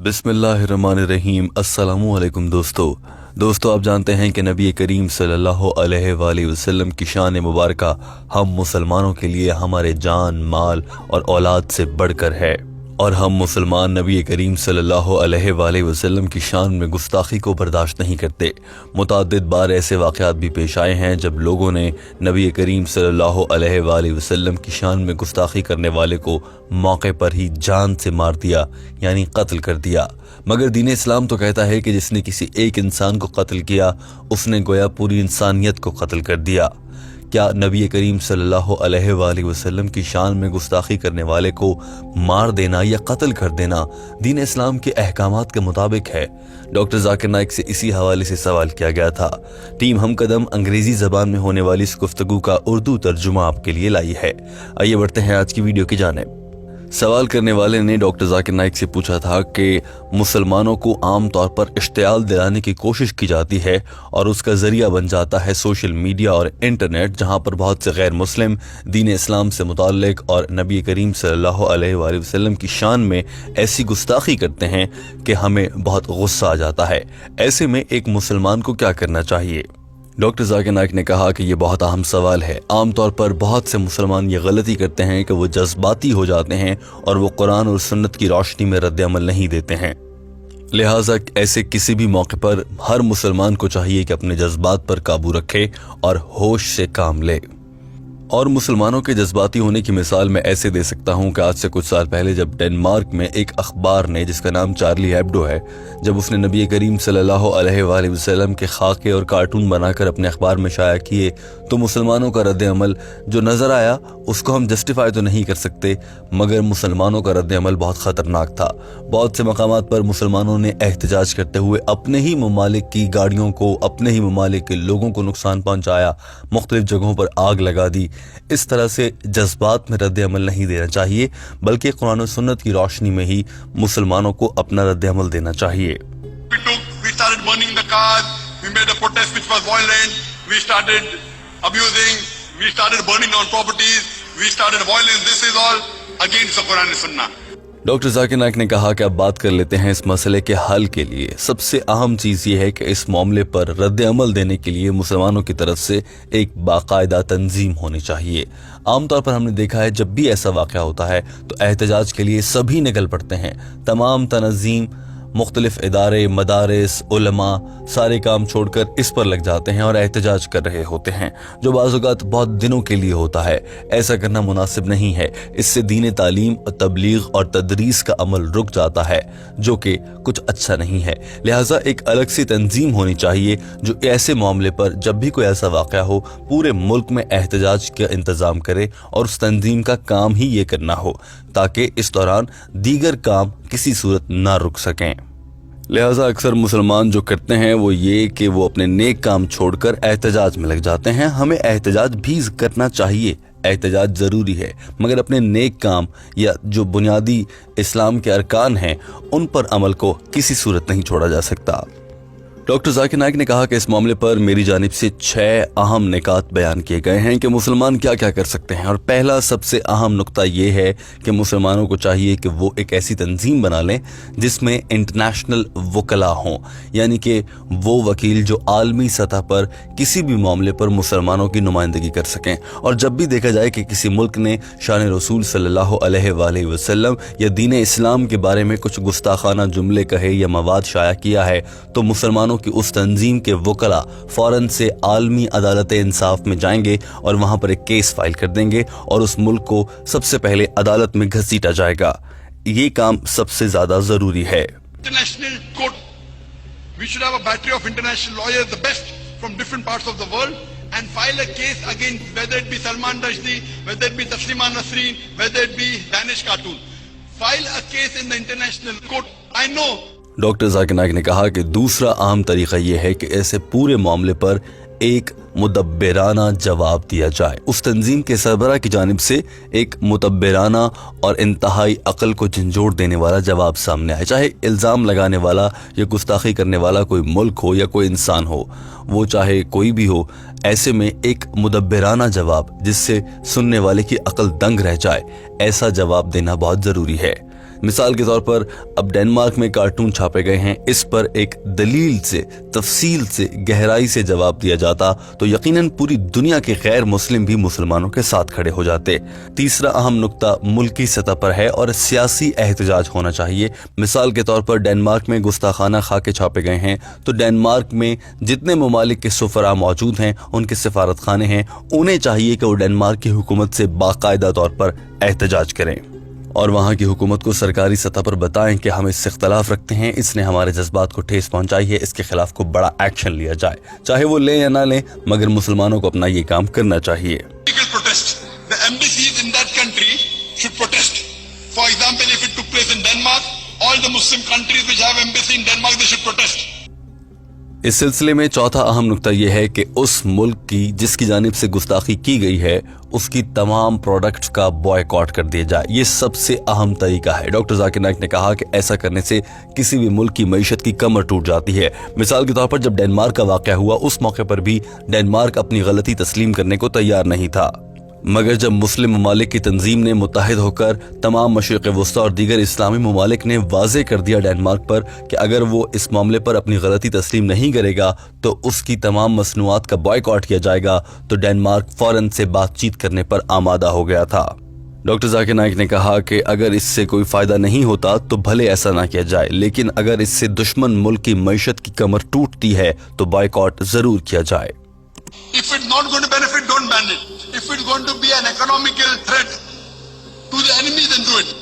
बिस्मिल्लाहिर्रहमानिर्रहीम। अस्सलाम वालेकुम दोस्तों आप जानते हैं कि नबी करीम सल्लल्लाहु अलैहि वसल्लम की शान मुबारक हम मुसलमानों के लिए हमारे जान, माल और औलाद से बढ़कर है, और हम मुसलमान नबी करीम सल्लल्लाहु अलैहि वसल्लम की शान में गुस्ताखी को बर्दाश्त नहीं करते। मुतअद्दिद बार ऐसे वाक़यात भी पेश आए हैं जब लोगों ने नबी करीम सल्लल्लाहु अलैहि वसल्लम की शान में गुस्ताखी करने वाले को मौके पर ही जान से मार दिया, यानी कत्ल कर दिया। मगर दीन इस्लाम तो कहता है कि जिसने किसी एक इंसान को कत्ल किया उसने गोया पूरी इंसानियत को कत्ल कर दिया। क्या नबी करीम सल्लल्लाहु अलैहि वसल्लम की शान में गुस्ताखी करने वाले को मार देना या कत्ल कर देना दीन इस्लाम के अहकामात के मुताबिक है? डॉक्टर जाकिर नाइक से इसी हवाले से सवाल किया गया था। टीम हम कदम अंग्रेजी ज़बान में होने वाली इस गुफ्तगू का उर्दू तर्जुमा आपके लिए लाई है। आइए बढ़ते हैं आज की वीडियो की जानिब। सवाल करने वाले ने डॉक्टर जाकिर नाइक से पूछा था कि मुसलमानों को आम तौर पर इश्तियाल दिलाने की कोशिश की जाती है और उसका ज़रिया बन जाता है सोशल मीडिया और इंटरनेट, जहां पर बहुत से गैर मुस्लिम दीन इस्लाम से मुताल्लिक और नबी करीम सल्लल्लाहु अलैहि वसल्लम की शान में ऐसी गुस्ताखी करते हैं कि हमें बहुत गुस्सा आ जाता है। ऐसे में एक मुसलमान को क्या करना चाहिए? डॉक्टर जाकिर नाइक ने कहा कि ये बहुत अहम सवाल है। आम तौर पर बहुत से मुसलमान ये गलती करते हैं कि वो जज्बाती हो जाते हैं और वो कुरान और सुन्नत की रोशनी में रद्द अमल नहीं देते हैं। लिहाजा ऐसे किसी भी मौके पर हर मुसलमान को चाहिए कि अपने जज्बात पर काबू रखे और होश से काम ले। और मुसलमानों के जज्बाती होने की मिसाल मैं ऐसे दे सकता हूँ कि आज से कुछ साल पहले जब डेनमार्क में एक अखबार ने, जिसका नाम चार्ली हेब्डो है, जब उसने नबी करीम सल्लल्लाहु अलैहि वसल्लम के खाके और कार्टून बनाकर अपने अखबार में शाया किए, तो मुसलमानों का रद्द अमल जो नज़र आया उसको हम जस्टिफाई तो नहीं कर सकते, मगर मुसलमानों का रद्द अमल बहुत ख़तरनाक था। बहुत से मकामात पर मुसलमानों ने एहतजाज करते हुए अपने ही ममालिक की गाड़ियों को, अपने ही ममालिक के लोगों को नुकसान पहुँचाया, मुख्तलिफ जगहों पर आग लगा दी। इस तरह से जज्बात में रद्द अमल नहीं देना चाहिए, बल्कि कुरान और सुन्नत की रोशनी में ही मुसलमानों को अपना रद्द अमल देना चाहिए। डॉक्टर जाकिर नाइक ने कहा कि अब बात कर लेते हैं इस मसले के हल के लिए। सबसे अहम चीज़ ये है कि इस मामले पर रद्द अमल देने के लिए मुसलमानों की तरफ से एक बाकायदा तंजीम होनी चाहिए। आमतौर पर हमने देखा है जब भी ऐसा वाक़या होता है तो एहतजाज के लिए सभी निकल पड़ते हैं। तमाम तनज़ीम, मुख्तलिफ इदारे, मदारिस, उलमा सारे काम छोड़कर इस पर लग जाते हैं और एहतजाज कर रहे होते हैं, जो बाज़-औक़ात बहुत दिनों के लिए होता है। ऐसा करना मुनासिब नहीं है। इससे दीन तालीम और तबलीग और तदरीस का अमल रुक जाता है, जो कि कुछ अच्छा नहीं है। लिहाजा एक अलग सी तंजीम होनी चाहिए जो ऐसे मामले पर जब भी कोई ऐसा वाक़या हो पूरे मुल्क में एहतजाज का इंतज़ाम करे, और उस तंजीम का काम ही ये करना हो ताकि इस दौरान दीगर काम किसी सूरत ना रुक सकें। लिहाजा अक्सर मुसलमान जो करते हैं वो ये कि वो अपने नेक काम छोड़कर एहतजाज में लग जाते हैं। हमें एहतजाज भी करना चाहिए, एहतजाज ज़रूरी है, मगर अपने नेक काम या जो बुनियादी इस्लाम के अरकान हैं उन पर अमल को किसी सूरत नहीं छोड़ा जा सकता। डॉक्टर जाकिर नाइक ने कहा कि इस मामले पर मेरी जानिब से 6 अहम निकात बयान किए गए हैं कि मुसलमान क्या क्या कर सकते हैं। और पहला सबसे अहम नुक्ता ये है कि मुसलमानों को चाहिए कि वो एक ऐसी तंजीम बना लें जिसमें इंटरनेशनल वकला हों, यानी कि वो वकील जो आलमी सतह पर किसी भी मामले पर मुसलमानों की नुमाइंदगी कर सकें। और जब भी देखा जाए कि किसी मुल्क ने शान रसूल सल्लल्लाहु अलैहि वसल्लम या दीन इस्लाम के बारे में कुछ गुस्ताखाना जुमले कहे या मवाद शाया किया है, तो मुसलमानों कि उस तंजीम के वकला फौरन से आलमी अदालत इंसाफ में जाएंगे और वहां पर एक केस फाइल कर देंगे और उस मुल्क को सबसे पहले अदालत में घसीटा जाएगा। ये काम सबसे ज्यादा जरूरी है। International court, we should have a battery of international lawyers, the best from different parts of the world, and file a case against whether it be Salman Rushdie, whether it be Taslima Nasreen, whether it be Danish cartoon. File a case in the international court. I know doctor Zakir Naik ने कहा कि दूसरा अहम तरीका यह है कि ऐसे पूरे मामले पर एक मुदब्बिराना जवाब दिया जाए। उस तंजीम के सरबराह की जानिब से एक मुदब्बिराना और इंतहाई अक्ल को झंझोड़ देने वाला जवाब सामने आए। चाहे इल्ज़ाम लगाने वाला या गुस्ताखी करने वाला कोई मुल्क हो या कोई इंसान हो, वो चाहे कोई भी हो, ऐसे में एक मुदब्बिराना जवाब जिससे सुनने वाले की अक्ल दंग रह जाए, ऐसा जवाब देना बहुत ज़रूरी है। مثال کے طور پر اب ڈنمارک میں کارٹون چھاپے گئے ہیں، اس پر ایک دلیل سے، تفصیل سے، گہرائی سے جواب دیا جاتا تو یقیناً پوری دنیا کے غیر مسلم بھی مسلمانوں کے ساتھ کھڑے ہو جاتے۔ تیسرا اہم نقطہ ملکی سطح پر ہے اور سیاسی احتجاج ہونا چاہیے۔ مثال کے طور پر ڈنمارک میں گستاخانہ خاکے چھاپے گئے ہیں تو ڈنمارک میں جتنے ممالک کے سفراء موجود ہیں، ان کے سفارت خانے ہیں، انہیں چاہیے کہ وہ ڈنمارک کی حکومت سے باقاعدہ طور پر احتجاج کریں اور وہاں کی حکومت کو سرکاری سطح پر بتائیں کہ ہم اس سے اختلاف رکھتے ہیں، اس نے ہمارے جذبات کو ٹھیس پہنچائی ہے، اس کے خلاف کو بڑا ایکشن لیا جائے، چاہے وہ لیں یا نہ لیں، مگر مسلمانوں کو اپنا یہ کام کرنا چاہیے۔ The embassies in that country should protest. For example, if it took place in Denmark, all the Muslim countries which have embassy in Denmark, they should protest. اس سلسلے میں چوتھا اہم نقطہ یہ ہے کہ اس ملک کی جس کی جانب سے گستاخی کی گئی ہے اس کی تمام پروڈکٹس کا بوائیکاٹ کر دیا جائے۔ یہ سب سے اہم طریقہ ہے۔ ڈاکٹر ذاکر نائک نے کہا کہ ایسا کرنے سے کسی بھی ملک کی معیشت کی کمر ٹوٹ جاتی ہے۔ مثال کے طور پر جب ڈنمارک کا واقعہ ہوا اس موقع پر بھی ڈنمارک اپنی غلطی تسلیم کرنے کو تیار نہیں تھا، مگر جب مسلم ممالک کی تنظیم نے متحد ہو کر تمام مشرق وسطیٰ اور دیگر اسلامی ممالک نے واضح کر دیا ڈنمارک پر کہ اگر وہ اس معاملے پر اپنی غلطی تسلیم نہیں کرے گا تو اس کی تمام مصنوعات کا بائیکاٹ کیا جائے گا، تو ڈنمارک فوراً سے بات چیت کرنے پر آمادہ ہو گیا تھا۔ ڈاکٹر ذاکر نائک نے کہا کہ اگر اس سے کوئی فائدہ نہیں ہوتا تو بھلے ایسا نہ کیا جائے، لیکن اگر اس سے دشمن ملک کی معیشت کی کمر ٹوٹتی ہے تو بائیکاٹ ضرور کیا جائے۔ If it's not going to benefit, don't ban it. If it's going to be an economical threat to the enemy, then do it.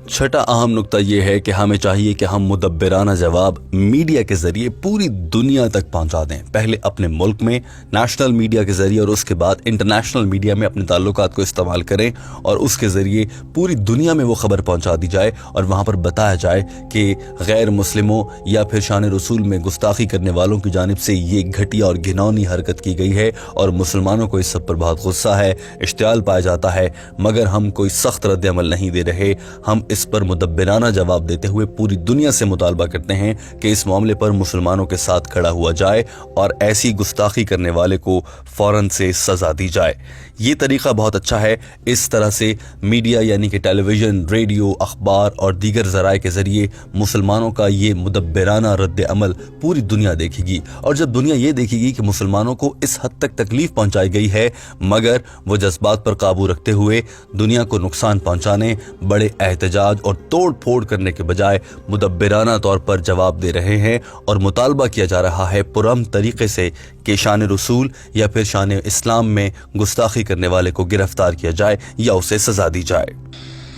چھٹا اہم نقطہ یہ ہے کہ ہمیں چاہیے کہ ہم مدبرانہ جواب میڈیا کے ذریعے پوری دنیا تک پہنچا دیں، پہلے اپنے ملک میں نیشنل میڈیا کے ذریعے اور اس کے بعد انٹرنیشنل میڈیا میں اپنے تعلقات کو استعمال کریں اور اس کے ذریعے پوری دنیا میں وہ خبر پہنچا دی جائے اور وہاں پر بتایا جائے کہ غیر مسلموں یا پھر شان رسول میں گستاخی کرنے والوں کی جانب سے یہ گھٹیا اور گھناؤنی حرکت کی گئی ہے اور مسلمانوں کو اس سب پر بہت غصہ ہے، اشتعال پایا جاتا ہے، مگر ہم کوئی سخت رد عمل نہیں دے رہے۔ ہم اس پر مدبرانہ جواب دیتے ہوئے پوری دنیا سے مطالبہ کرتے ہیں کہ اس معاملے پر مسلمانوں کے ساتھ کھڑا ہوا جائے اور ایسی گستاخی کرنے والے کو فوراً سے سزا دی جائے۔ یہ طریقہ بہت اچھا ہے۔ اس طرح سے میڈیا یعنی کہ ٹیلی ویژن، ریڈیو، اخبار اور دیگر ذرائع کے ذریعے مسلمانوں کا یہ مدبرانہ رد عمل پوری دنیا دیکھے گی، اور جب دنیا یہ دیکھے گی کہ مسلمانوں کو اس حد تک تکلیف پہنچائی گئی ہے مگر وہ جذبات پر قابو رکھتے ہوئے دنیا کو نقصان پہنچانے، بڑے احتجاج اور توڑ پھوڑ کرنے کے بجائے مدبرانہ طور پر جواب دے رہے ہیں اور مطالبہ کیا جا رہا ہے پرامن طریقے سے کہ شان رسول یا پھر شان اسلام میں گستاخی کرنے والے کو گرفتار کیا جائے یا اسے سزا دی جائے۔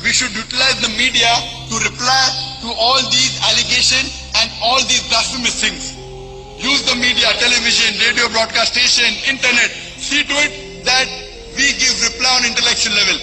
We should utilize the media to reply to all these allegations and all these blasphemous things. Use the media, television, radio broadcast station, internet. See to it that we give reply on intellectual level.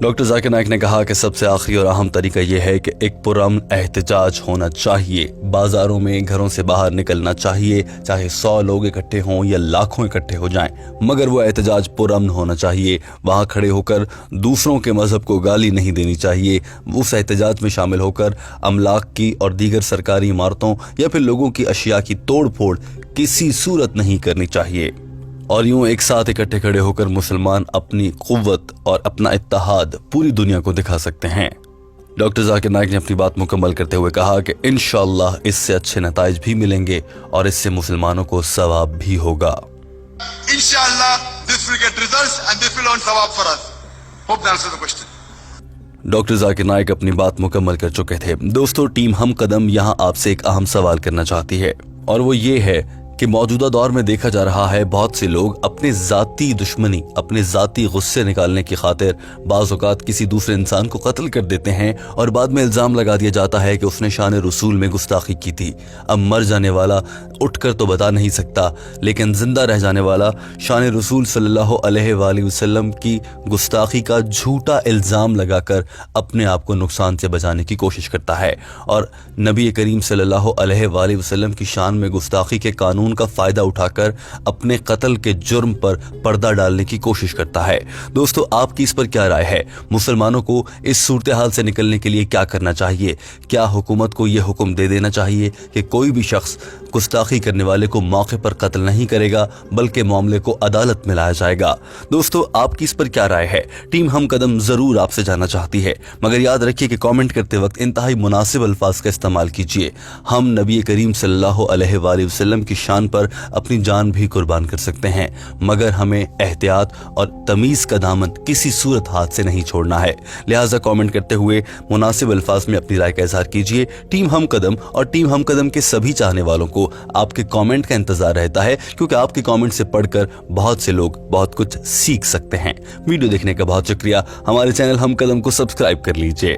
Doctor Zakir Naik نے کہا کہ سب سے آخری اور اہم طریقہ یہ ہے کہ ایک پرامن احتجاج ہونا چاہیے، بازاروں میں گھروں سے باہر نکلنا چاہیے، چاہے 100 لوگ اکٹھے ہوں یا لاکھوں اکٹھے ہو جائیں، مگر وہ احتجاج پرامن ہونا چاہیے۔ وہاں کھڑے ہو کر دوسروں کے مذہب کو گالی نہیں دینی چاہیے، اس احتجاج میں شامل ہو کر املاک کی اور دیگر سرکاری عمارتوں یا پھر لوگوں کی اشیاء کی توڑ پھوڑ کسی صورت نہیں کرنی چاہیے، اور یوں ایک ساتھ اکٹھے کھڑے ہو کر مسلمان اپنی قوت اور اپنا اتحاد پوری دنیا کو دکھا سکتے ہیں۔ ڈاکٹر ذاکر نائک نے اپنی بات مکمل کرتے ہوئے کہا کہ انشاءاللہ اس سے اچھے نتائج بھی ملیں گے اور اس سے مسلمانوں کو ثواب بھی ہوگا۔ Inshallah, this will get results and this will earn thawab for us. Hope that answers the question. Doctor Zakir Naik اپنی بات مکمل کر چکے تھے۔ دوستو، ٹیم ہم قدم یہاں آپ سے ایک اہم سوال کرنا چاہتی ہے، اور وہ یہ ہے کہ موجودہ دور میں دیکھا جا رہا ہے بہت سے لوگ اپنے ذاتی دشمنی، اپنے ذاتی غصے نکالنے کی خاطر بعض اوقات کسی دوسرے انسان کو قتل کر دیتے ہیں اور بعد میں الزام لگا دیا جاتا ہے کہ اس نے شان رسول میں گستاخی کی تھی۔ اب مر جانے والا اٹھ کر تو بتا نہیں سکتا، لیکن زندہ رہ جانے والا شان رسول صلی اللہ علیہ وآلہ وسلم کی گستاخی کا جھوٹا الزام لگا کر اپنے آپ کو نقصان سے بچانے کی کوشش کرتا ہے، اور نبی کریم صلی اللہ علیہ وآلہ وسلم کی شان میں گستاخی کے قانون कानून का फायदा उठाकर अपने कत्ल के जुर्म पर पर्दा डालने की कोशिश करता है। दोस्तों, आपकी इस पर क्या राय है? मुसलमानों को इस सूरत हाल से निकलने के लिए क्या करना चाहिए? क्या हुकूमत को यह हुक्म दे देना चाहिए कि कोई भी शख्स गुस्ताखी करने वाले को मौके पर कत्ल नहीं करेगा, बल्कि मामले को अदालत में लाया जाएगा? दोस्तों, आपकी इस पर क्या राय है? टीम हम कदम जरूर आपसे जानना चाहती है, मगर याद रखिए कि कमेंट करते वक्त इंतहाई मुनासिब अल्फाज का इस्तेमाल कीजिए। हम नबी करीम सल्लल्लाहु अलैहि वसल्लम की शान पर अपनी जान भी कुर्बान कर सकते हैं, मगर हमें एहतियात और तमीज का दामन किसी सूरत हाथ से नहीं छोड़ना है। लिहाजा कमेंट करते हुए मुनासिब अल्फाज में अपनी राय का इजहार कीजिए। टीम हम कदम और टीम हम कदम के सभी चाहने वालों को आपके कमेंट का इंतजार रहता है, क्योंकि आपके कमेंट से पढ़कर बहुत से लोग बहुत कुछ सीख सकते हैं। वीडियो देखने का बहुत शुक्रिया। हमारे चैनल हम कदम को सब्सक्राइब कर लीजिए।